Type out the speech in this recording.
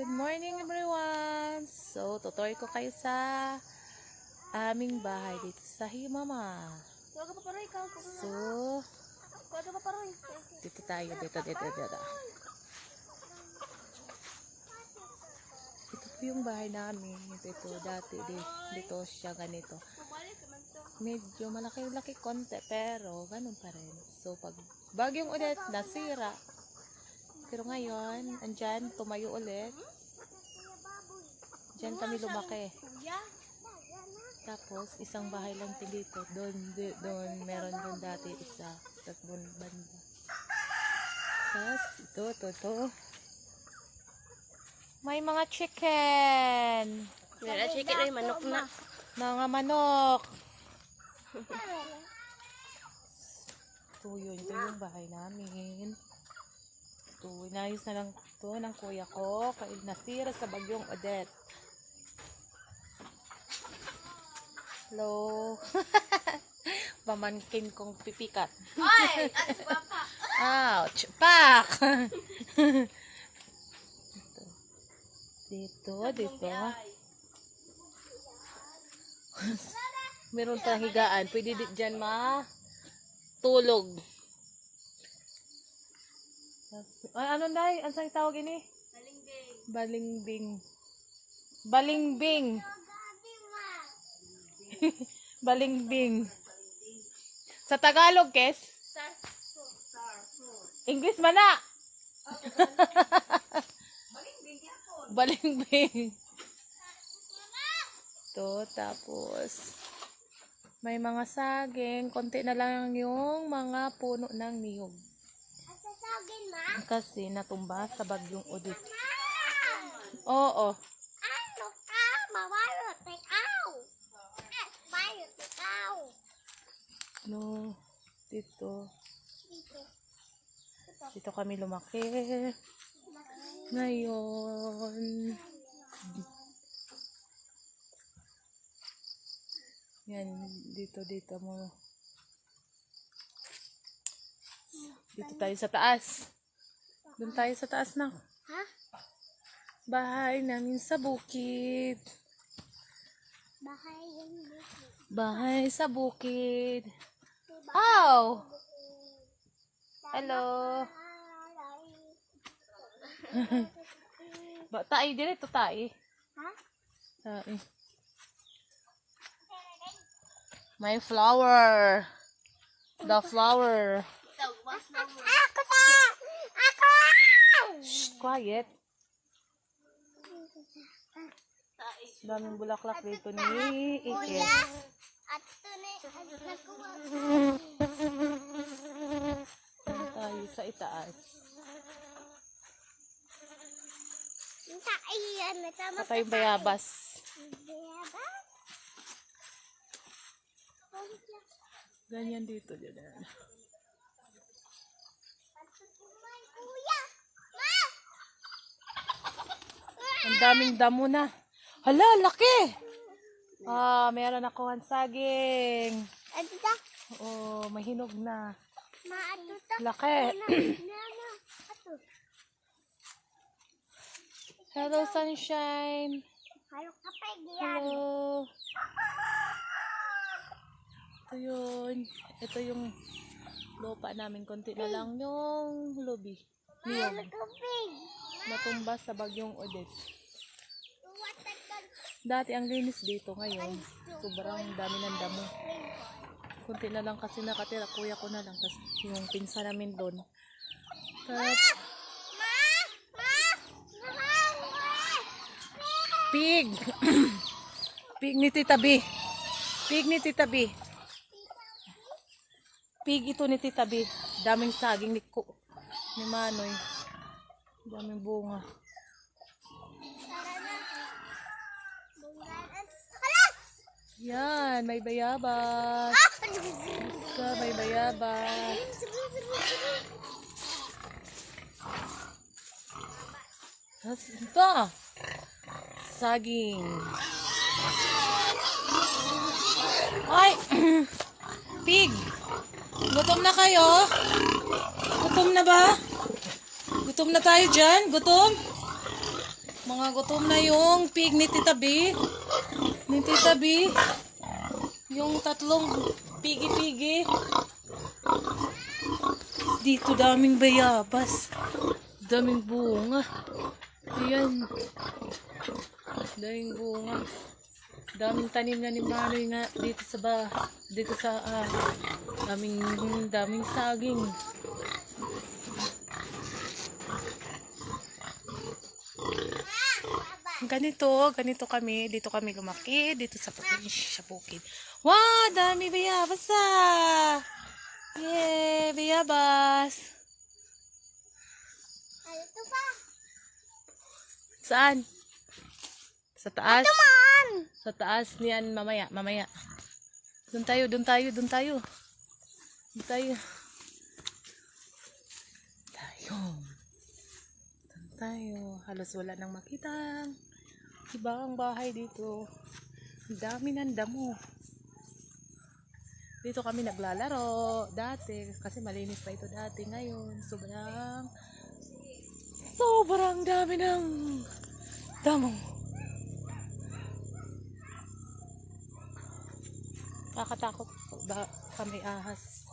Good morning everyone! So, tutoy ko kayo sa aming bahay dito sa Himama. So, dito tayo, dito. Ito po yung bahay namin. Dito, dati, dito siya ganito. Medyo malaki-laki konti, pero ganun pa rin. So, pag bagyong ulit, nasira. Pero ngayon, andyan, tumayo ulit. Diyan kami lumaki. Tapos, isang bahay lang dito. Doon, meron doon dati isa. Tapos, doon banda. Tapos, ito. May mga chicken. May chicken ay manok na. Mga manok. Ito yung bahay namin. Ito, inayos na lang ito ng kuya ko. Kahit nasira sa bagyong Odette. Hello. Pamangkin kong pipikat. Ay! At si Papa. Ouch! Pak! Dito. Meron tayong higaan. Pwede dyan tulog. Ano dahil? Ano sa'yo tawag ini? Balimbing. Balimbing. Sa Tagalog, Kes? English man na. Balimbing. Ito, tapos may mga saging. Konti na lang yung mga puno ng niyog. Kasi natumba sa bagyong Odette. Oo. Ano ka? Mawarot ikaw. Mawarot ikaw. No, dito. Dito kami lumaki. Ngayon. Yan, dito mo. Dito tayo sa taas. Doon tayo sa taas na. Ha? Bahay namin sa bukid. Bahay sa bukid. Oh! Hello. Tayo dito, tayo. Ha? Tayo. May flower. The flower. Shh, quiet. Daming bulaklak dito ni Ike. Tayo sa itaas. Patay yung bayabas. Ganyan dito. Dyan. Ang daming damo na. Hala, laki! Meron ako ang saging. Oh, may hinog na. Laki. Hello, sunshine. Hello. Ito yun. Ito yung lupa namin. Konti na lang yung lobby. Natumba sa bagyong Odette. Dati ang linis dito, ngayon sobrang dami ng damo. Kunti na lang kasi nakatira, kuya ko na lang, tapos yung pinsa namin doon. Pig! Pig ni Tita B. Pig ito ni Tita B. Daming saging ni Manoy. Daming bunga. Yan, may bayabas. May bayabas. Ito. Saging. Ay! Pig! Gutom na kayo? Gutom na ba? Gutom na tayo dyan? Gutom? Mga gutom na yung pig ni Tita B. Ni Tita B. Yung tatlong pigi-pigi. Dito daming bayabas. Daming bunga. Ayan. Daming bunga. Daming tanim na ni Manoy nga dito sa daming saging. Ganito kami. Dito kami lumaki. Dito sa probinsya, sa bukid. Wow, dami bayabas ah! Yay, bayabas! Ay, ito pa. Saan? Sa taas? Naman. Sa taas niyan mamaya. Doon tayo. Doon tayo. Halos wala nang makita. Ibang bahay dito. Ang dami ng damo. Dito kami naglalaro dati kasi malinis pa ito dati. Ngayon sobrang dami ng damo. Kakatakot ba kami ahas.